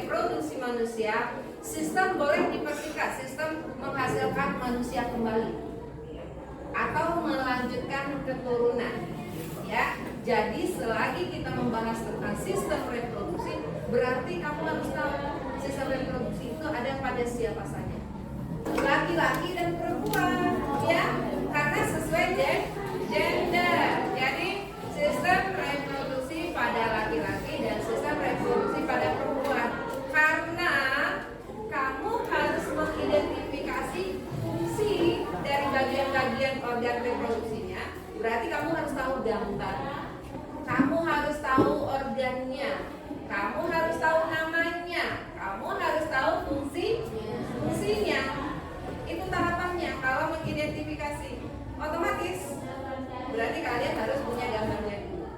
reproduksi manusia, sistem boleh dipertingkat, sistem menghasilkan manusia kembali atau melanjutkan keturunan. Ya, jadi selagi kita membahas tentang sistem reproduksi, berarti kamu harus tahu sistem reproduksi itu ada pada siapa saja, laki-laki dan perempuan, ya, karena sesuai gender. Jadi sistem reproduksi pada laki-laki dan sistem reproduksi pada perempuan, karena kamu harus mengidentifikasi fungsi dari bagian-bagian organ reproduksinya. Berarti kamu harus tahu gambar, kamu harus tahu organnya, kamu harus tahu namanya, kamu harus tahu fungsinya. Itu tahapannya kalau mengidentifikasi. Otomatis berarti kalian harus punya gambarnya dulu.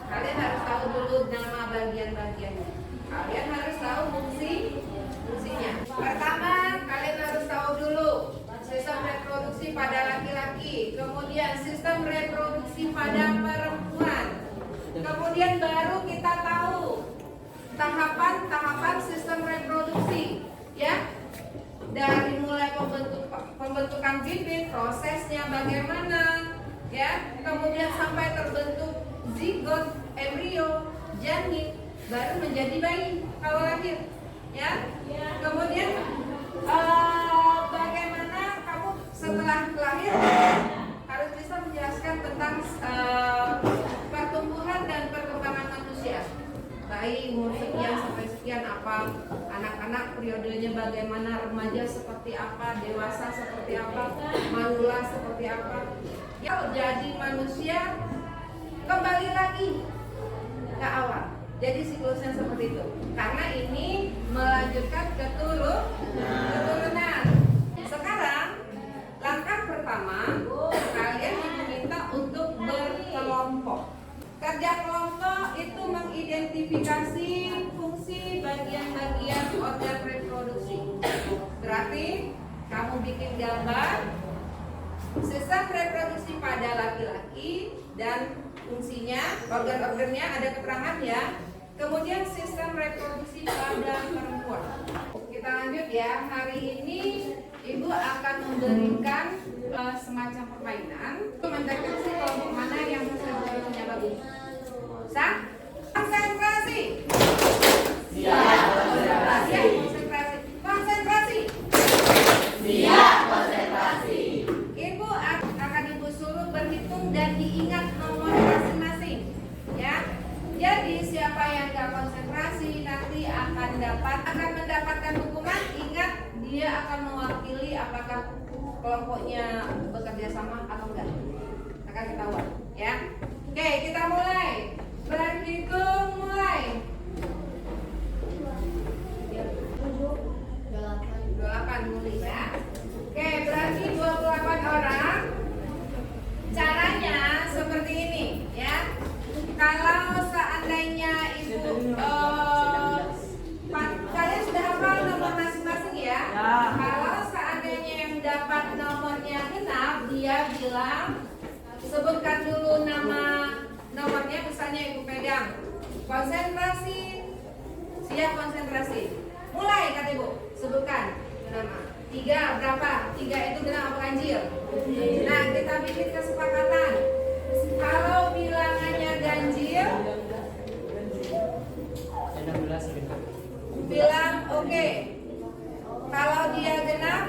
Kalian harus tahu dulu nama bagian-bagiannya. Kalian harus tahu fungsinya. Pertama, kalian harus tahu dulu sistem reproduksi pada laki-laki, kemudian sistem reproduksi pada perempuan. Kemudian baru kita tahu tahapan-tahapan sistem reproduksi, ya. Dari mulai pembentukan bibit, prosesnya bagaimana, ya. Kemudian sampai terbentuk zigot, embrio, janin, baru menjadi bayi kalau lahir, ya. Kemudian bagaimana kamu setelah lahir harus bisa menjelaskan tentang pertumbuhan dan perkembangan manusia. Bayi umur sekian sampai sekian apa, anak-anak periodenya bagaimana, remaja seperti apa, dewasa seperti apa, manula seperti apa. Ya, jadi manusia kembali lagi ke awal. Jadi siklusnya seperti itu. Karena ini melanjutkan keturunan. Sekarang langkah pertama, kalian diminta untuk berkelompok. Kerja kelompok itu mengidentifikasi fungsi bagian-bagian organ reproduksi. Berarti kamu bikin gambar sistem reproduksi pada laki-laki dan fungsinya, organ-organnya ada keterangan, ya. Kemudian sistem reproduksi pada perempuan. Kita lanjut, ya. Hari ini Ibu akan memberikan semacam permainan untuk mendeteksi kelompok mana yang reproduksinya bagus. Konsentrasi. Siap, konsentrasi. Konsentrasi. Siap, konsentrasi. Ibu akan Ibu suruh berhitung dan diingat nomor masing-masing, ya. Jadi siapa yang gak konsentrasi nanti akan mendapatkan hukuman. Ingat, dia akan mewakili apakah kelompoknya bekerja sama atau enggak. Akan ketahuan, ya. Oke, kita mulai. Berhitung mulai. 28 mulai, ya. Oke, berarti 28 orang. Caranya seperti ini, ya. Kalau seandainya Ibu kalian sudah hafal nomor masing-masing, ya? Kalau seandainya yang dapat nomornya genap, dia bilang sebutkan dulu nama nomornya, misalnya Ibu pegang. Konsentrasi. Siap, konsentrasi. Mulai, kata Ibu. Sebutkan nama. 3 berapa? 3 itu genap apa ganjil? Nah, kita bikin kesepakatan. Kalau bilangannya ganjil, bilang oke. Kalau dia genap,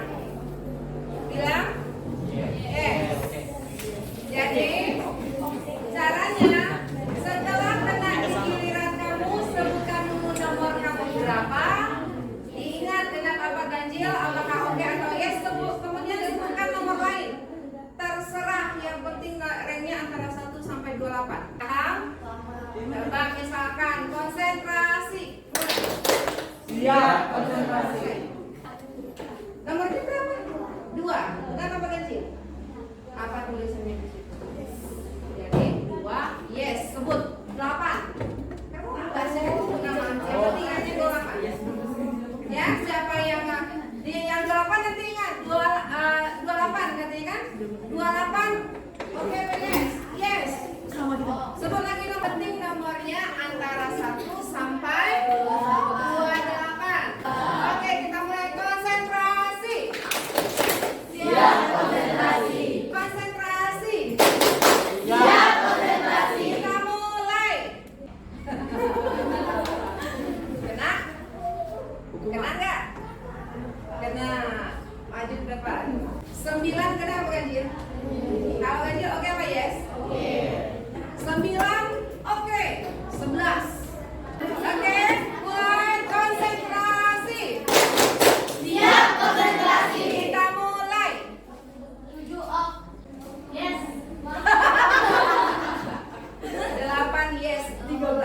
bilang yes. Jadi caranya, setelah kena di giliran kamu, sebutkan dulu nomor kamu berapa. Diingat genap apa ganjil, apakah oke atau yes. Kemudian sebutkan nomor lain. Terserah, yang penting ranknya antara 1 sampai 28. Paham? Coba misalkan konsentrasi. Siap, konsentrasi. Nomornya berapa? 2. Bukan apa ganjil? Apa tulisannya di situ? Jadi 2, yes. Sebut 8. Kamu nggak sih nama? Yang penting hanya 28. Ya, siapa yang 28 nanti ingat 28 nanti kan? 28. Oke, yes. Yes. Sebut lagi nomor penting, nomornya antara 1 sampai 28.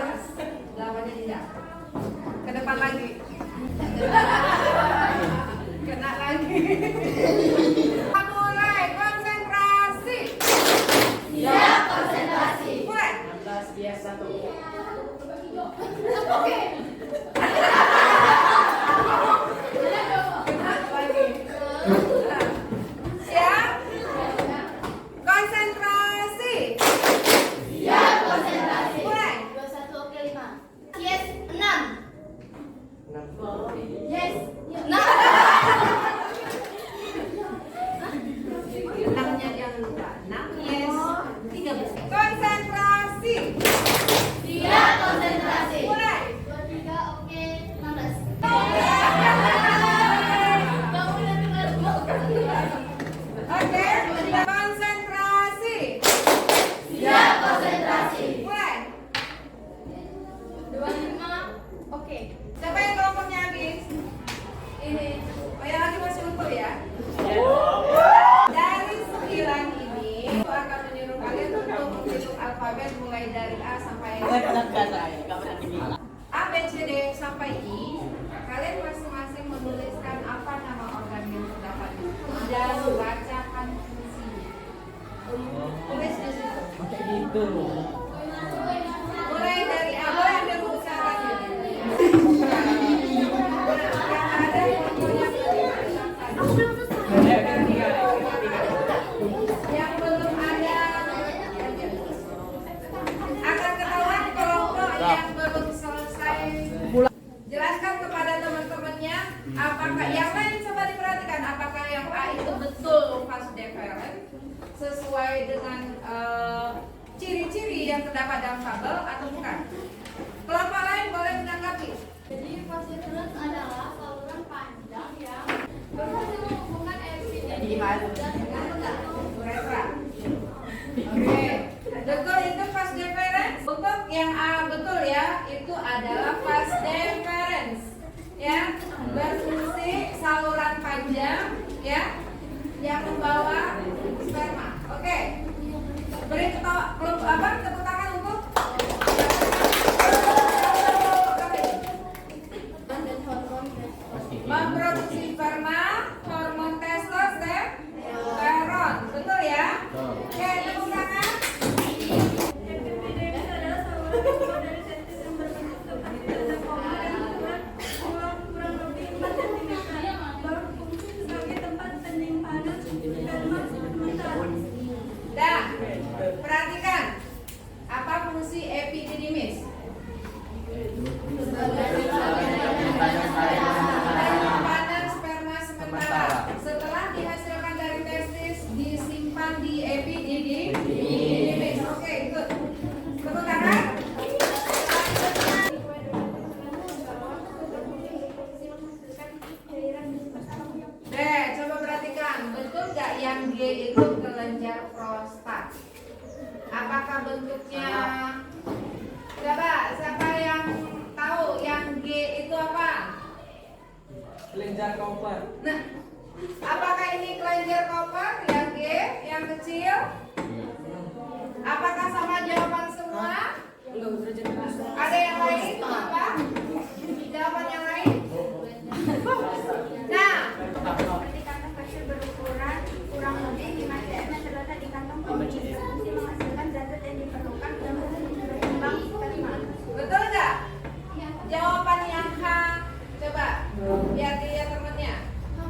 atas, 8-nya tidak. Ke depan lagi. Kena lagi. Mulai konsentrasi. Siap konsentrasi. Mulai. 16 bias 1. Oke. Kena lagi. Siap. Konsentrasi. Siap konsentrasi. Mulai. 21 oke 5. Yes 6. 6. Yes 6. 6-nya jangan lupa. 6 yes. 13. Konsentrasi. Siap konsentrasi. Mulai. 23 oke 16. Oke. Konsentrasi. Siap konsentrasi. Mulai. 25 oke. Siapa yang kelompoknya habis? Ini. Oh, yang lagi masih utuh ya? Dari 9 ini, aku akan menyuruh kalian untuk menghitung alfabet mulai dari A sampai A, B, C, D sampai I. Kalian masing-masing menuliskan apa nama organ yang terdapat di situ dan bacakan fungsinya. Tulis di situ. Pakai gitu. Mulai dari A, boleh ambil buku caranya. Yang ada fotonya yang belum ada akan ketahuan kelompok yang belum selesai. Jelaskan kepada teman-temannya apakah yang lain, coba diperhatikan apakah yang A itu betul fast deferens sesuai dengan ciri-ciri yang terdapat dalam tabel atau bukan. Kelompok lain boleh menanggapi. Jadi konsentrasi adalah saluran panjang yang berhasil menghubungkan epidemi gimana? Retro. Oke, betul itu fast deferens. Untuk yang A betul ya, itu adalah fast deferens. Ya, berfungsi saluran panjang ya yang membawa sperma. Oke. Beri tepuk tangan untuk memproduksi sperma, hormon testosteron. Betul ya? Oke, tepuk tangan. Epididymis adalah saluran keluar dari testis yang berbentuk seperti tanda koma dan ukuran kurang lebih 4 cm. Berfungsi sebagai tempat penyimpanan sperma sementara. Dah, perhatikan apa fungsi epididymis? Penyimpanan sperma sementara. Setelah dihasilkan dari testis, disimpan di epididymis. Oke, good. Tepuk tangan. Deh, coba perhatikan, betul nggak yang G itu kelenjar prostat? Apakah bentuknya? Coba, siapa yang tahu yang G itu apa? Kelenjar koper. Nah, apakah ini kelenjar koper yang G, yang kecil? Apakah sama jawaban semua? Ada yang lain? Apa? Jawaban yang lain? Nah, Seperti kantong kecil berukuran kurang lebih 5 cm terletak di kantong berfungsi menghasilkan zat yang diperlukan untuk berkembang sperma. betul nggak? Jawaban yang H, coba lihat dilihat temennya.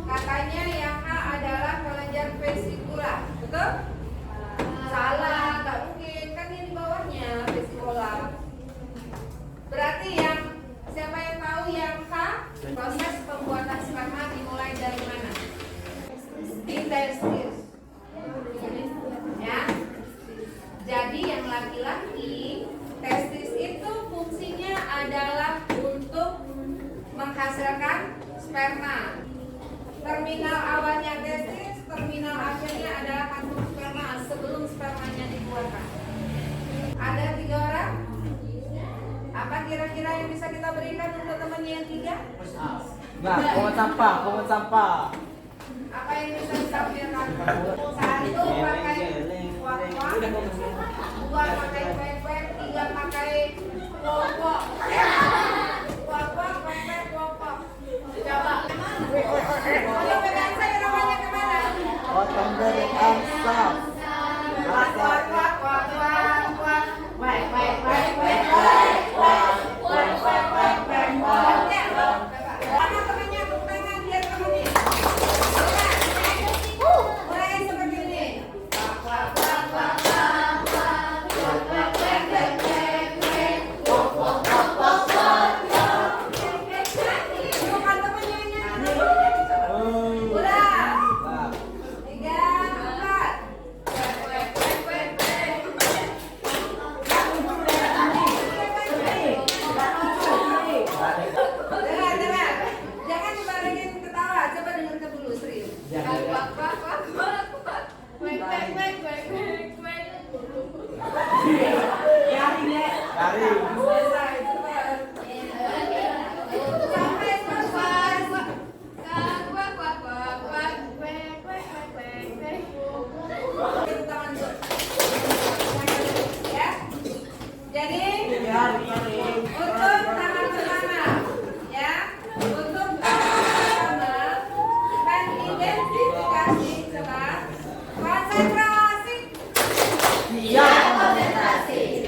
Katanya yang H adalah kelenjar vesikula, betul? Salah, nggak mungkin, kan ini di bawahnya vesikula. Berarti yang siapa yang tahu yang H? Proses pembuatan sperma dimulai dari mana? Di testis. Ya. Jadi yang laki-laki, testis itu fungsinya adalah untuk menghasilkan sperma. Terminal awalnya testis, terminal akhirnya adalah kantung sperma sebelum spermanya dikeluarkan. Ada 3 orang? Apa kira-kira yang bisa kita berikan untuk temannya yang 3? Nah, pungut sampah. Apa yang bisa ditampilkan? 1 pakai kuak-kuak, 2 pakai kuek-kuek, 3 pakai Wok. Wok, pepek, wok. Coba. Kalau pegang saya namanya kemana? Potong dari asap. Wak. Mana temannya? Tepuk tangan biar temennya. Mulai seperti ini. Bukan temennya nyanyi. Udah. 3, 4. Dengar. Jangan dibarengin ketawa. Coba dengarkan dulu serius. Garing. Selesai. Sampai selesai. Itu tangan dulu. Ya. Jadi Garing. untuk tahap pertama, ya, untuk tahap pertama, mengidentifikasi celah konsentrasi. Iya.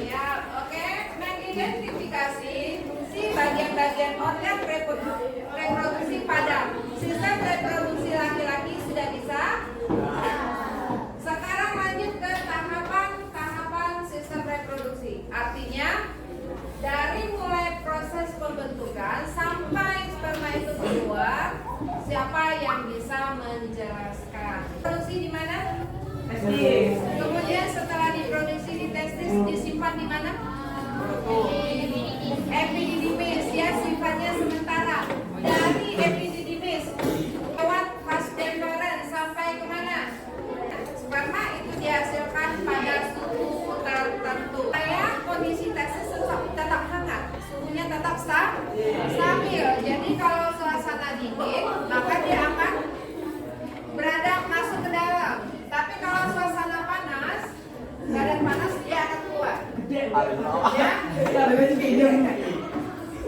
Ya, oke, mengidentifikasi fungsi bagian-bagian organ reproduksi pada sistem reproduksi laki-laki sudah bisa. Sekarang lanjut ke tahapan sistem reproduksi. Artinya dari mulai proses pembentukan sampai sperma itu keluar, siapa yang bisa menjelaskan? Produksi di mana? Testis. Kemudian setelah diproduksi di testis disimpan di mana? Epididymis, ya, sifatnya sementara. Dari epididymis lewat vas deferens sampai kemana? Sperma itu dihasilkan pada suhu tertentu. Kondisi testis tetap hangat, suhunya tetap stabil. Jadi kalau suasana dingin, maka dia akan berada masuk ke dalam. Tapi kalau suasana panas, keadaan panas, dia akan keluar. Ya.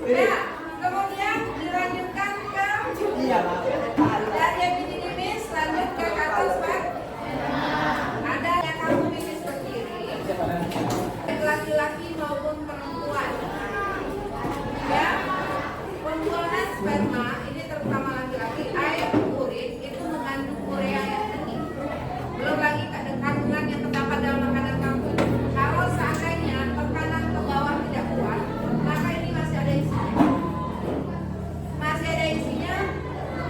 Nah, kemudian dilanjutkan ke dari epididymis lanjut ke katosfer. Ada yang kamu pilih sendiri, baik laki-laki maupun perempuan. Ya, pembuangan sperma ini terutama laki-laki, air urin itu mengandung urea yang tinggi. Belum lagi kandungan yang terdapat dalam makanan kamu. Kalau seandainya tekanan ke bawah tidak kuat, maka ini masih ada isinya. Masih ada isinya.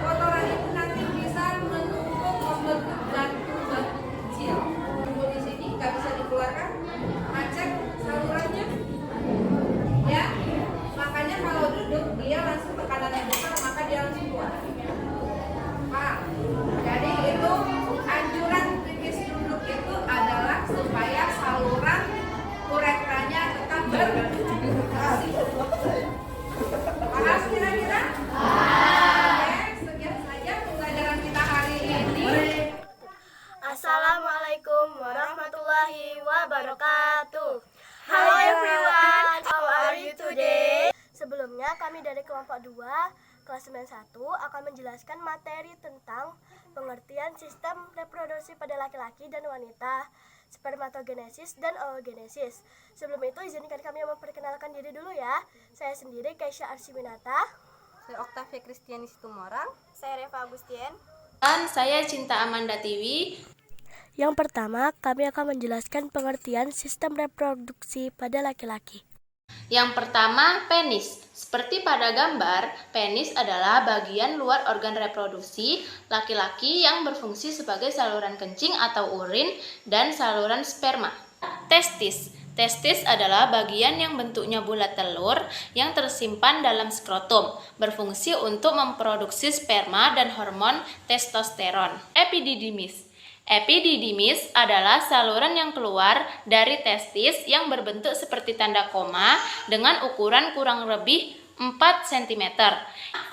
Kotoran itu nanti bisa menumpuk membentuk batu-batu kecil. Tunggu di sini nggak bisa dikeluarkan, macet salurannya. Ya, makanya kalau duduk dia langsung tekanannya besar, maka dia langsung keluar. Pak, jadi itu anjuran pipis duduk itu adalah supaya saluran uretranya tetap berfungsi. Paham kira-kira? Oke, sekian saja pembelajaran kita hari ini. Assalamualaikum warahmatullahi wabarakatuh. Hello everyone, how are you today? Sebelumnya kami dari kelompok 2 kelas 91 akan menjelaskan materi tentang pengertian sistem reproduksi pada laki-laki dan wanita, spermatogenesis dan oogenesis. Sebelum itu izinkan kami memperkenalkan diri dulu ya. Saya sendiri Keisha Arsiwinata. Saya Oktavia Kristiani Situmorang. Saya Reva Agustien. Dan saya Cinta Amanda Tiwi. Yang pertama, kami akan menjelaskan pengertian sistem reproduksi pada laki-laki. Yang pertama, penis. Seperti pada gambar, penis adalah bagian luar organ reproduksi laki-laki yang berfungsi sebagai saluran kencing atau urin dan saluran sperma. Testis. Testis adalah bagian yang bentuknya bulat telur yang tersimpan dalam skrotum, berfungsi untuk memproduksi sperma dan hormon testosteron. Epididymis. Epididymis adalah saluran yang keluar dari testis yang berbentuk seperti tanda koma dengan ukuran kurang lebih 4 cm.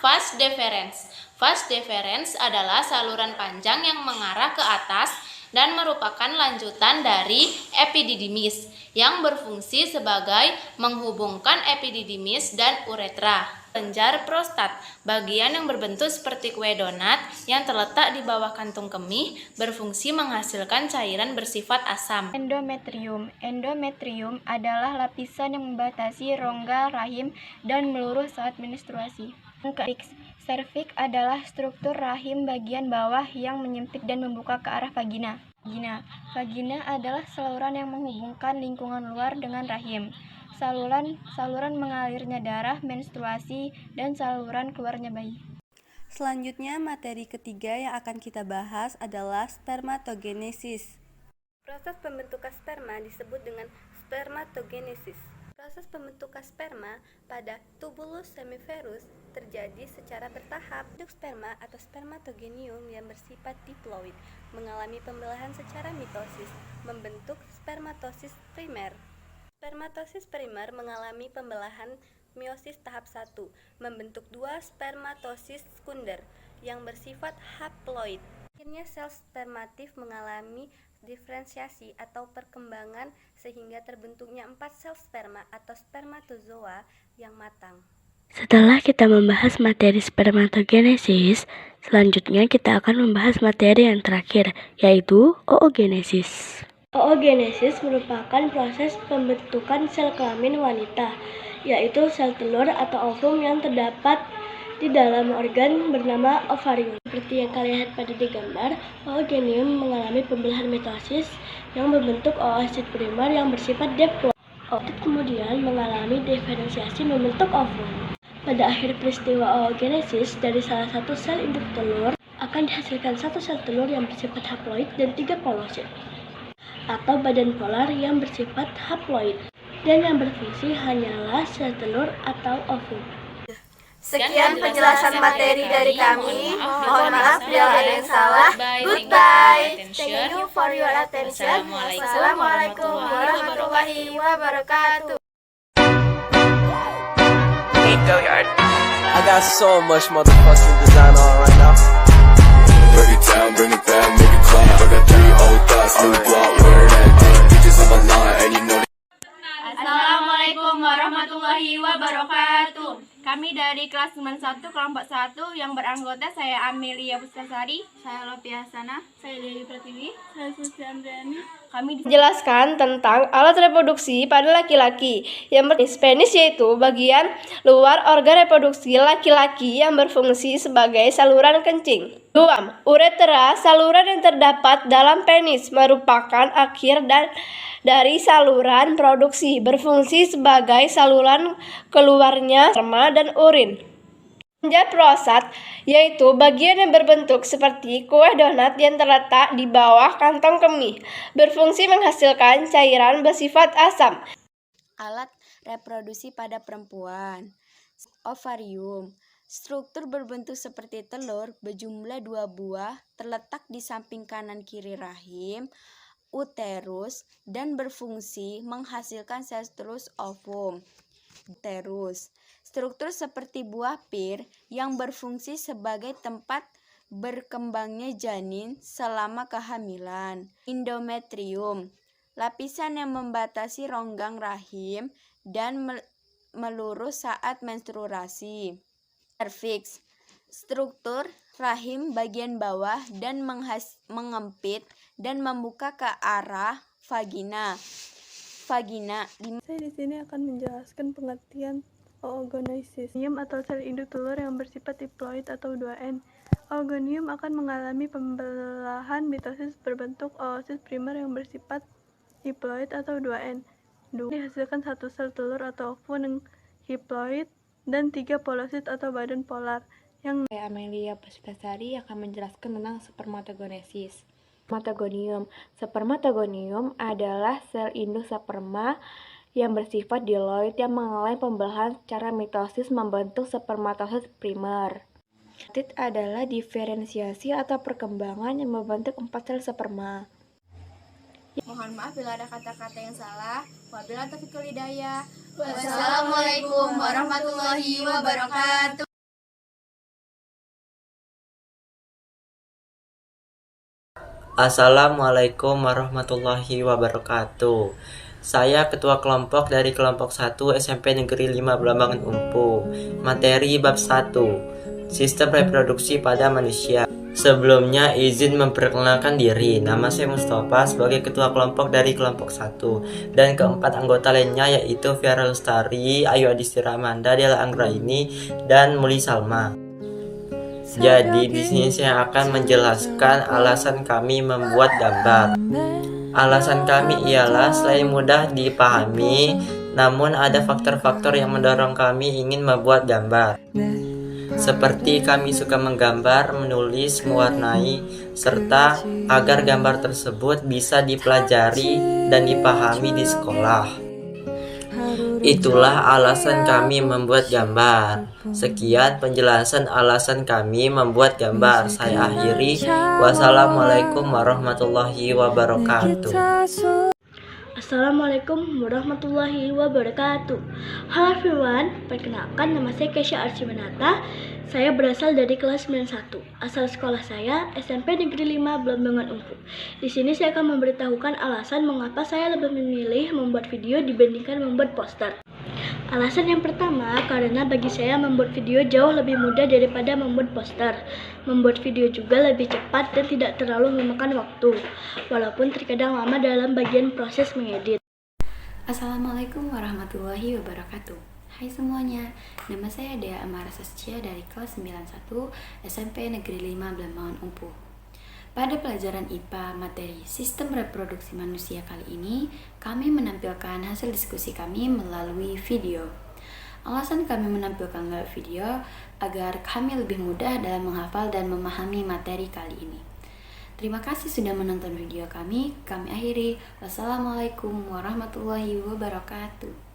Vas deferens. Vas deferens adalah saluran panjang yang mengarah ke atas dan merupakan lanjutan dari epididymis yang berfungsi sebagai menghubungkan epididymis dan uretra. Kelenjar prostat, bagian yang berbentuk seperti kue donat yang terletak di bawah kantung kemih, berfungsi menghasilkan cairan bersifat asam. Endometrium. Endometrium adalah lapisan yang membatasi rongga rahim dan meluruh saat menstruasi. Serviks adalah struktur rahim bagian bawah yang menyempit dan membuka ke arah vagina. Vagina adalah saluran yang menghubungkan lingkungan luar dengan rahim. Saluran mengalirnya darah, menstruasi, dan saluran keluarnya bayi. Selanjutnya, materi ketiga yang akan kita bahas adalah spermatogenesis. Proses pembentukan sperma disebut dengan spermatogenesis. Proses pembentukan sperma pada tubulus semiferus terjadi secara bertahap. Bentuk sperma atau spermatogenium yang bersifat diploid mengalami pembelahan secara mitosis, membentuk spermatosis primer. Spermatosis primer mengalami pembelahan meiosis tahap 1, membentuk 2 spermatosis sekunder yang bersifat haploid. Akhirnya sel spermatif mengalami diferensiasi atau perkembangan sehingga terbentuknya 4 sel sperma atau spermatozoa yang matang. Setelah kita membahas materi spermatogenesis, selanjutnya kita akan membahas materi yang terakhir, yaitu oogenesis. Oogenesis merupakan proses pembentukan sel kelamin wanita, yaitu sel telur atau ovum yang terdapat di dalam organ bernama ovarium. Seperti yang kalian lihat pada di gambar, oogenium mengalami pembelahan mitosis yang membentuk oosit primer yang bersifat diploid. Oosit kemudian mengalami diferensiasi membentuk ovum. Pada akhir peristiwa oogenesis, dari salah satu sel induk telur akan dihasilkan satu sel telur yang bersifat haploid dan 3 polosit atau badan polar yang bersifat haploid, dan yang berfungsi hanyalah sel telur atau ovum. Sekian penjelasan materi dari kami. Mohon maaf bila ada yang salah. Goodbye. Thank you for your attention. Wassalamualaikum warahmatullahi wabarakatuh. I got so much motherfucking design on right now. Break it down, bring it back, make it clap. I got 3 old thoughts, new guap, where that thing. Bitches on my line, and you know Assalamualaikum warahmatullahi wabarakatuh. Kami dari kelas 91 kelompok 1 yang beranggota saya Amelia Puspasari, saya Lopia Hasana, saya Dewi Pratiwi, saya Susi Andriani. Kami Jelaskan tentang alat reproduksi pada laki-laki. Yang penis yaitu bagian luar organ reproduksi laki-laki yang berfungsi sebagai saluran kencing. 2. Uretra, saluran yang terdapat dalam penis, merupakan akhir dari saluran produksi, berfungsi sebagai saluran keluarnya sperma dan urin. Kelenjar prostat, yaitu bagian yang berbentuk seperti kue donat yang terletak di bawah kantong kemih, berfungsi menghasilkan cairan bersifat asam. Alat reproduksi pada perempuan. Ovarium. Struktur berbentuk seperti telur, berjumlah 2 buah, terletak di samping kanan kiri rahim, uterus, dan berfungsi menghasilkan sel terus ovum. Uterus. Struktur seperti buah pir yang berfungsi sebagai tempat berkembangnya janin selama kehamilan. Endometrium. Lapisan yang membatasi rongga rahim dan meluruh saat menstruasi. Serviks. Struktur rahim bagian bawah dan mengempit dan membuka ke arah vagina. Saya di sini akan menjelaskan pengertian oogenesis. Oogonium atau sel induk telur yang bersifat diploid atau 2N. Oogonium akan mengalami pembelahan mitosis berbentuk oosit primer yang bersifat diploid atau 2N. Dihasilkan satu sel telur atau ovum yang haploid dan 3 polosit atau badan polar. Saya Amelia Puspasari akan menjelaskan tentang spermatogenesis. Spermatogonium adalah sel induk sperma yang bersifat diploid yang mengalami pembelahan secara mitosis membentuk spermatosis primer. Tit adalah diferensiasi atau perkembangan yang membentuk 4 sel sperma. Mohon maaf bila ada kata-kata yang salah. Wabillahi taufiq wal hidayah. Wassalamualaikum warahmatullahi wabarakatuh. Assalamualaikum warahmatullahi wabarakatuh. Saya ketua kelompok dari kelompok 1 SMP Negeri 5 Belambangan Umpu. Materi bab 1, Sistem Reproduksi pada Manusia. Sebelumnya izin memperkenalkan diri. Nama saya Mustafa sebagai ketua kelompok dari kelompok 1 dan keempat anggota lainnya yaitu Fiara Lestari, Ayu Adistira Amanda, Dela Anggraini, dan Muli Salma. Jadi di sini saya akan menjelaskan alasan kami membuat gambar. Alasan kami ialah selain mudah dipahami, namun ada faktor-faktor yang mendorong kami ingin membuat gambar. Seperti kami suka menggambar, menulis, mewarnai, serta agar gambar tersebut bisa dipelajari dan dipahami di sekolah. Itulah alasan kami membuat gambar. Sekian penjelasan alasan kami membuat gambar. Saya akhiri. Wassalamualaikum warahmatullahi wabarakatuh. Assalamualaikum warahmatullahi wabarakatuh. Halo everyone, perkenalkan nama saya Kesha Archimanata. Saya berasal dari kelas 91. Asal sekolah saya SMP Negeri 5 Belambangan Umpu. Di sini saya akan memberitahukan alasan mengapa saya lebih memilih membuat video dibandingkan membuat poster. Alasan yang pertama, karena bagi saya membuat video jauh lebih mudah daripada membuat poster. Membuat video juga lebih cepat dan tidak terlalu memakan waktu, walaupun terkadang lama dalam bagian proses mengedit. Assalamualaikum warahmatullahi wabarakatuh. Hai semuanya, nama saya Dea Amara Saskia dari kelas 91 SMP Negeri 5 Belambangan Umpu. Pada pelajaran IPA materi Sistem Reproduksi Manusia kali ini, kami menampilkan hasil diskusi kami melalui video. Alasan kami menampilkan lewat video agar kami lebih mudah dalam menghafal dan memahami materi kali ini. Terima kasih sudah menonton video kami akhiri. Wassalamualaikum warahmatullahi wabarakatuh.